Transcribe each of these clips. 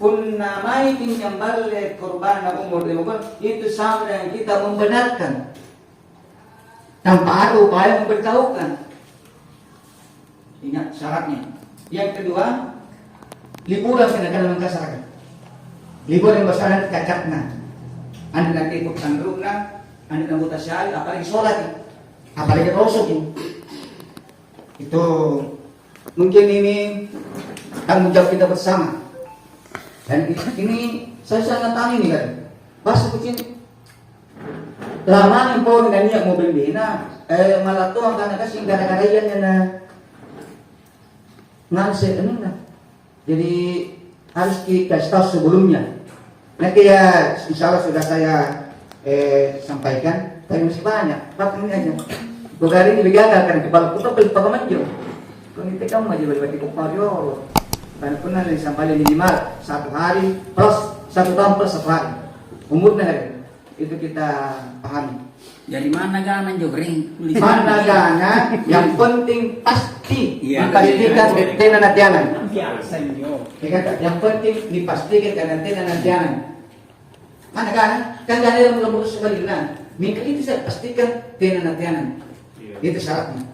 pun namai menyembelih korban umur 50 itu sama dengan kita membenarkan tanpa ada upaya memberitahukan. Ingat syaratnya. Yang kedua, liburan dalam masyarakat. Liburan masyarakat kacakna. Anda nanti ikut sandrukna, anda nambuta syari, apalagi sholat, apalagi rosok. Itu mungkin ini tanggung jawab kita bersama. Dan ini saya sangat tanya nih kan, pas begini lama nih po dengan niat mobil bina, malah tuh karena kasih gara-gara iyan na nganse ini nah. Jadi harus dikasih tahu sebelumnya. Nanti ya insya Allah sudah saya sampaikan, tapi masih banyak. Pak ini aja. Hari ini gagal karena kepala putar beli pakamanjo. Kung hindi kamu aja balik di kumpulyo. Karena pernah sampai minimal 1 hari plus 1 tahun plus 1 hari. Umur na rin. Itu kita pahami. Dari mana ganan jogring? Mana gana? Yang penting pasti dipastikan tenanatianan. Yang penting dipastikan tenanatianan. Mana gana? Kan gana yang belum urus sebalikan. Minggu itu saya pastikan tenanatianan. Itu syaratnya.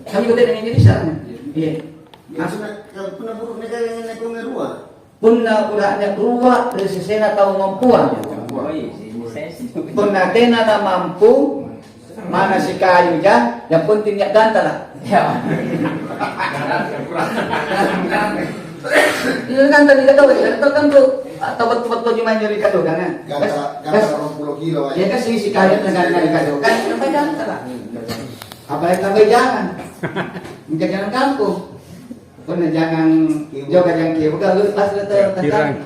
Kami udah dengan jadi syaratnya. Iya. Kalau puna buruk negara yang naik rumah. Puna pulanya keluar dari sesena tahu mampuan. Puna tena na mampu mana si kayu ja, yang penting niat ganta lah. Ya. Itu kan tadi kata itu kan tuh atau betul-betul cuma nyari kado kan? Ganta 20 kilo. Ya kan si kayu dengan nyari kado kan sampai ganta lah. Apalagi sampai jangan. Menjadi jalan kampung. Pernah jangan joga yang kiri, bukan lu pas letak tentang.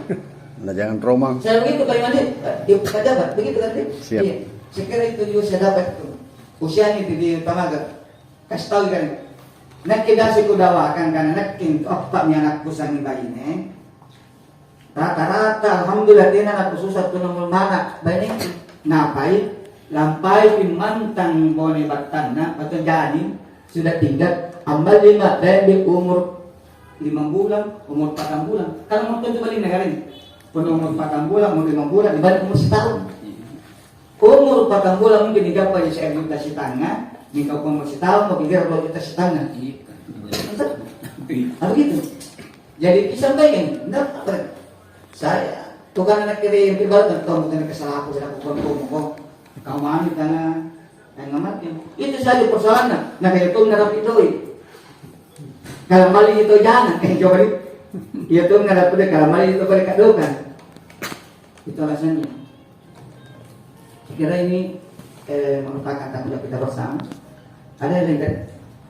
Nah, jangan romang. Saya begitu Pak Imani, di pejabat begitu kan? Siap. Iya. Saya kira itu juga saya dapat itu. Usianya itu di Pamaga. Kasih tahu kan. Nak kita sih kudawakan kan nakin opak ni anakku sang bayi ni. Rata-rata alhamdulillah dia anakku susah tu nomor mana. Bayi ngapai lampai pimantang bone batana atau jani sudah tinggal amal 5 dari umur 5 bulan, umur 4 bulan. Kalau mau tentu balik negara ini. Penuh umur 4 bulan, umur 5 bulan, dibanding umur setahun. Umur 4 bulan mungkin digapai saya minta si tangan, nikah umur setahun, mau pikir kalau kita setengah. Apa gitu? Jadi disampaikan, enggak saya tukang anak kiri yang tiba tentu bukan kesalahan aku sudah kok kau mani tanah yang ngamati. Itu saja persoalannya. Nah kayak itu ngarap itu. Kalau mali itu jangan coba di. Dia tuh ngarap itu kalau mali itu boleh kadokan. Itu alasannya. Kira ini merupakan tanggung jawab kita bersama. Ada yang